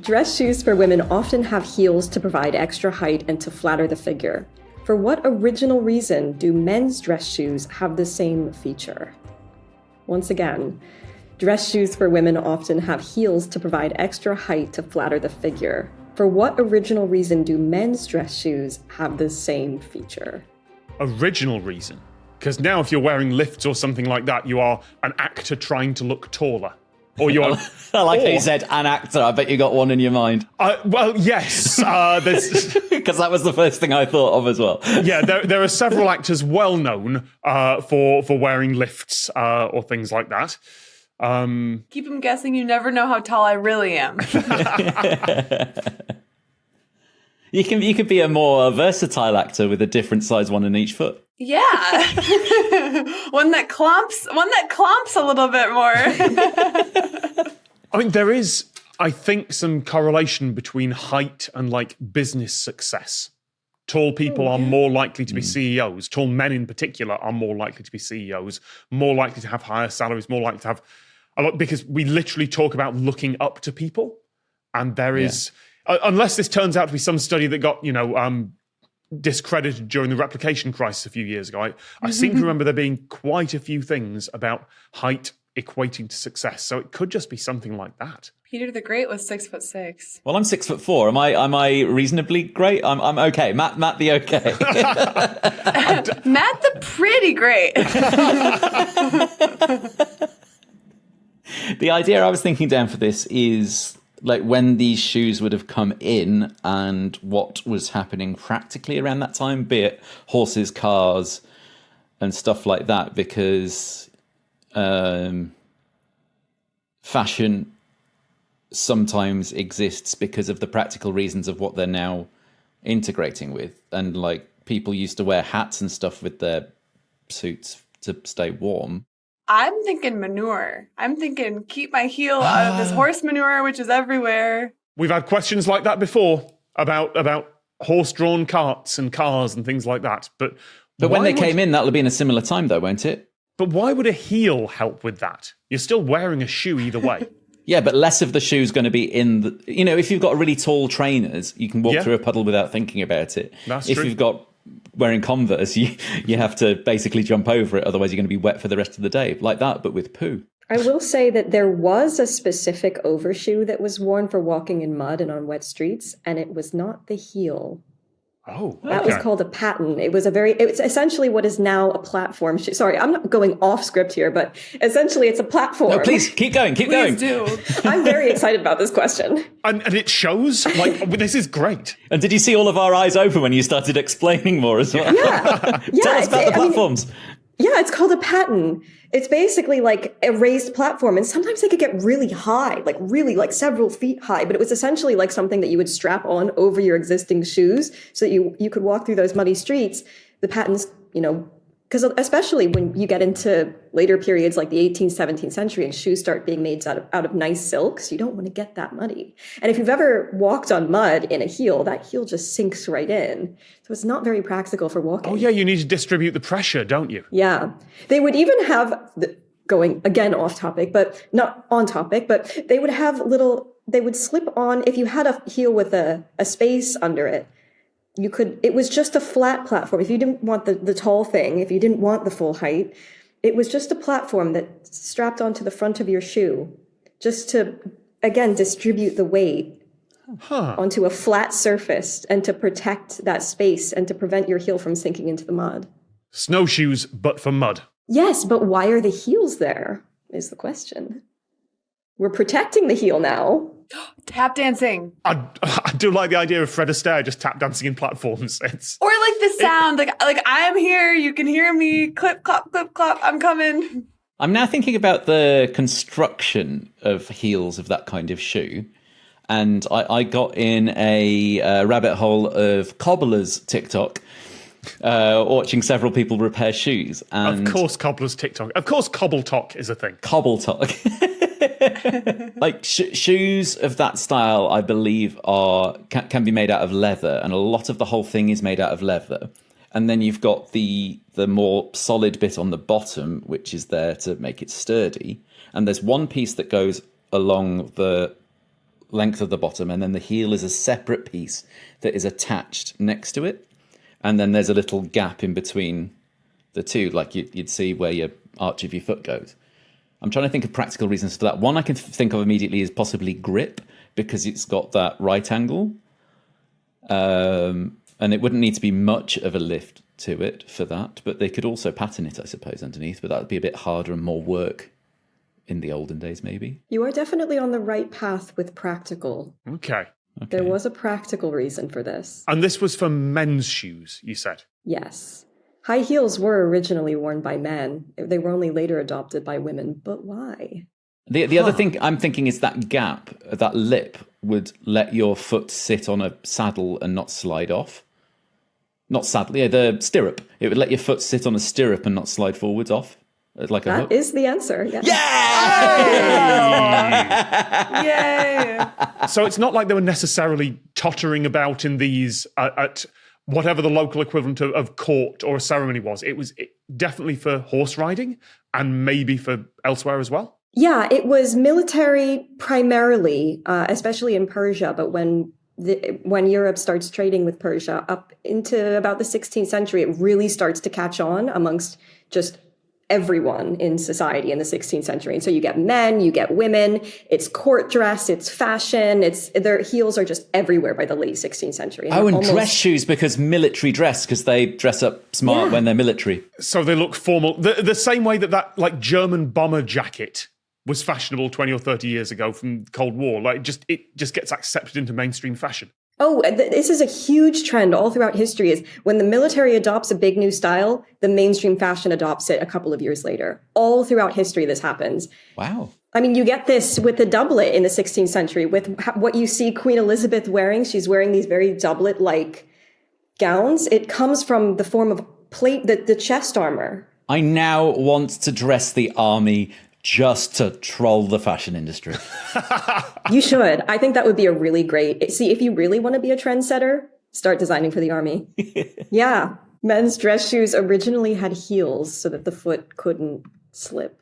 Dress shoes for women often have heels to provide extra height and to flatter the figure. For what original reason do men's dress shoes have the same feature? Once again, dress shoes for women often have heels to provide extra height to flatter the figure. For what original reason do men's dress shoes have the same feature? Original reason? Because now if you're wearing lifts or something like that, you are an actor trying to look taller. Or you're... I like how you said an actor. I bet you got one in your mind. Well, yes. Because that was the first thing I thought of as well. Yeah, there are several actors well known for wearing lifts or things like that. Keep them guessing. You never know how tall I really am. You could be a more versatile actor with a different size one in each foot. Yeah. one that clomps a little bit more. I mean, there is, I think, some correlation between height and like business success. Tall people are more likely to be CEOs. Tall men in particular are more likely to be CEOs, more likely to have higher salaries, more likely to have a lot, because we literally talk about looking up to people. And there is, unless this turns out to be some study that got, discredited during the replication crisis a few years ago. I seem to remember there being quite a few things about height equating to success. So it could just be something like that. Peter the Great was 6'6". Well, I'm 6'4". Am I reasonably great? I'm okay. Matt the okay. Matt the pretty great. The idea I was thinking down for this is like when these shoes would have come in and what was happening practically around that time, be it horses, cars, and stuff like that, because fashion sometimes exists because of the practical reasons of what they're now integrating with. And like people used to wear hats and stuff with their suits to stay warm. I'm thinking manure. I'm thinking keep my heel out of this horse manure, which is everywhere. We've had questions like that before about horse-drawn carts and cars and things like that. But when they came in, that'll have been a similar time though, won't it? But why would a heel help with that? You're still wearing a shoe either way. Yeah, but less of the shoe's going to be in the... if you've got really tall trainers, you can walk through a puddle without thinking about it. That's true. If you've got wearing Converse, you have to basically jump over it, otherwise you're going to be wet for the rest of the day. Like that, but with poo. I will say that there was a specific overshoe that was worn for walking in mud and on wet streets, and it was not the heel. Oh, that was called a patten. It's essentially what is now a platform shoe. Sorry, I'm not going off script here, but essentially it's a platform. No, please keep going. Please do. I'm very excited about this question. And it shows, this is great. And did you see all of our eyes open when you started explaining more as well? Yeah. Tell us about the platforms. It's called a patten. It's basically like a raised platform, and sometimes they could get really high, like several feet high, but it was essentially like something that you would strap on over your existing shoes so that you could walk through those muddy streets. The pattens, because especially when you get into later periods like the 18th, 17th century and shoes start being made out of nice silks, you don't want to get that muddy. And if you've ever walked on mud in a heel, that heel just sinks right in. So it's not very practical for walking. Oh yeah, you need to distribute the pressure, don't you? Yeah. They would even have, going again off topic, but not on topic, but they would have they would slip on, if you had a heel with a space under it, it was just a flat platform. If you didn't want the tall thing, if you didn't want the full height, it was just a platform that strapped onto the front of your shoe just to, again, distribute the weight onto a flat surface and to protect that space and to prevent your heel from sinking into the mud. Snowshoes, but for mud. Yes, but why are the heels there is the question. We're protecting the heel now. Tap dancing. I do like the idea of Fred Astaire just tap dancing in platforms. Or like the sound, like I'm here, you can hear me, clip, clop, I'm coming. I'm now thinking about the construction of heels of that kind of shoe. And I got in a rabbit hole of cobblers TikTok, watching several people repair shoes. And of course, cobblers TikTok. Of course, cobble talk is a thing. Cobble talk. Like shoes of that style, I believe, can be made out of leather, and a lot of the whole thing is made out of leather. And then you've got the more solid bit on the bottom, which is there to make it sturdy. And there's one piece that goes along the length of the bottom, and then the heel is a separate piece that is attached next to it. And then there's a little gap in between the two, like you'd see where your arch of your foot goes. I'm trying to think of practical reasons for that. One I can think of immediately is possibly grip, because it's got that right angle. And it wouldn't need to be much of a lift to it for that, but they could also pattern it, I suppose, underneath, but that would be a bit harder and more work in the olden days, maybe. You are definitely on the right path with practical. Okay. There was a practical reason for this. And this was for men's shoes, you said? Yes. High heels were originally worn by men. They were only later adopted by women. But why? The other thing I'm thinking is that gap, that lip, would let your foot sit on a saddle and not slide off. Not saddle, yeah, the stirrup. It would let your foot sit on a stirrup and not slide forwards off, like a hook. That is the answer. Yeah. Yay! So it's not like they were necessarily tottering about in these at whatever the local equivalent of court or a ceremony was. It was definitely for horse riding and maybe for elsewhere as well. Yeah, it was military primarily, especially in Persia. But when Europe starts trading with Persia up into about the 16th century, it really starts to catch on amongst just everyone in society in the 16th century. And so you get men, you get women, it's court dress, it's fashion, their heels are just everywhere by the late 16th century. And dress shoes, because military dress, because they dress up smart when they're military. So they look formal. The same way that like German bomber jacket was fashionable 20 or 30 years ago from Cold War. Like it just gets accepted into mainstream fashion. Oh, this is a huge trend all throughout history, is when the military adopts a big new style, the mainstream fashion adopts it a couple of years later. All throughout history, this happens. Wow. I mean, you get this with the doublet in the 16th century, with what you see Queen Elizabeth wearing. She's wearing these very doublet-like gowns. It comes from the form of plate, the chest armor. I now want to dress the army just to troll the fashion industry. You should. I think that would be a really great... See, if you really want to be a trendsetter, start designing for the army. Yeah. Men's dress shoes originally had heels so that the foot couldn't slip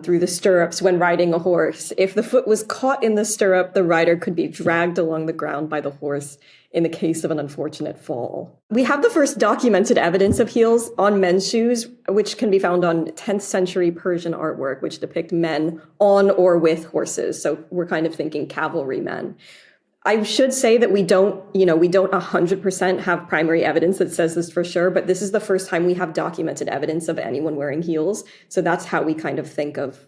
through the stirrups when riding a horse. If the foot was caught in the stirrup, the rider could be dragged along the ground by the horse in the case of an unfortunate fall. We have the first documented evidence of heels on men's shoes, which can be found on 10th century Persian artwork, which depict men on or with horses. So we're kind of thinking cavalry men. I should say that we don't 100% have primary evidence that says this for sure, but this is the first time we have documented evidence of anyone wearing heels. So that's how we kind of think of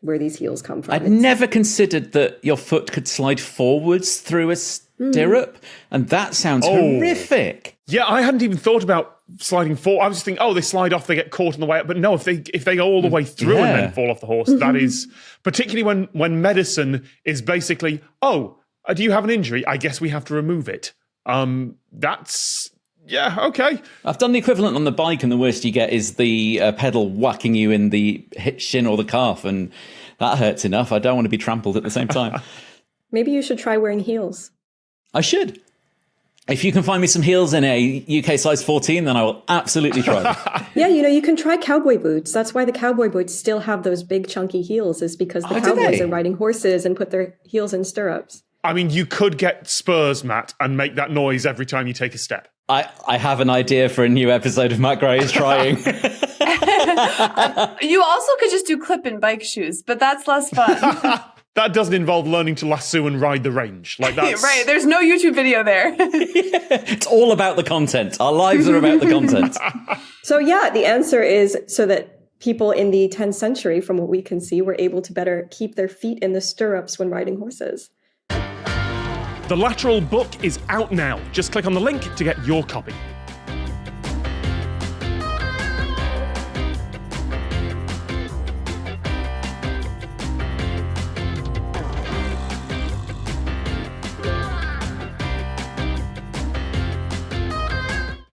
where these heels come from. I'd never considered that your foot could slide forwards through a stirrup, and that sounds horrific. Yeah, I hadn't even thought about sliding forward. I was just thinking, they slide off, they get caught on the way up. But no, if they go all the way through and then fall off the horse, that is, particularly when medicine is basically, do you have an injury? I guess we have to remove it. That's... Yeah, okay. I've done the equivalent on the bike, and the worst you get is the pedal whacking you in the shin or the calf, and that hurts enough. I don't want to be trampled at the same time. Maybe you should try wearing heels. I should. If you can find me some heels in a UK size 14, then I will absolutely try them. Yeah, you can try cowboy boots. That's why the cowboy boots still have those big chunky heels, is because the cowboys are riding horses and put their heels in stirrups. I mean, you could get spurs, Matt, and make that noise every time you take a step. I have an idea for a new episode of Matt Gray is Trying. You also could just do clip-in bike shoes, but that's less fun. That doesn't involve learning to lasso and ride the range. Like that's... Right, there's no YouTube video there. It's all about the content. Our lives are about the content. So yeah, the answer is so that people in the 10th century, from what we can see, were able to better keep their feet in the stirrups when riding horses. The Lateral book is out now. Just click on the link to get your copy.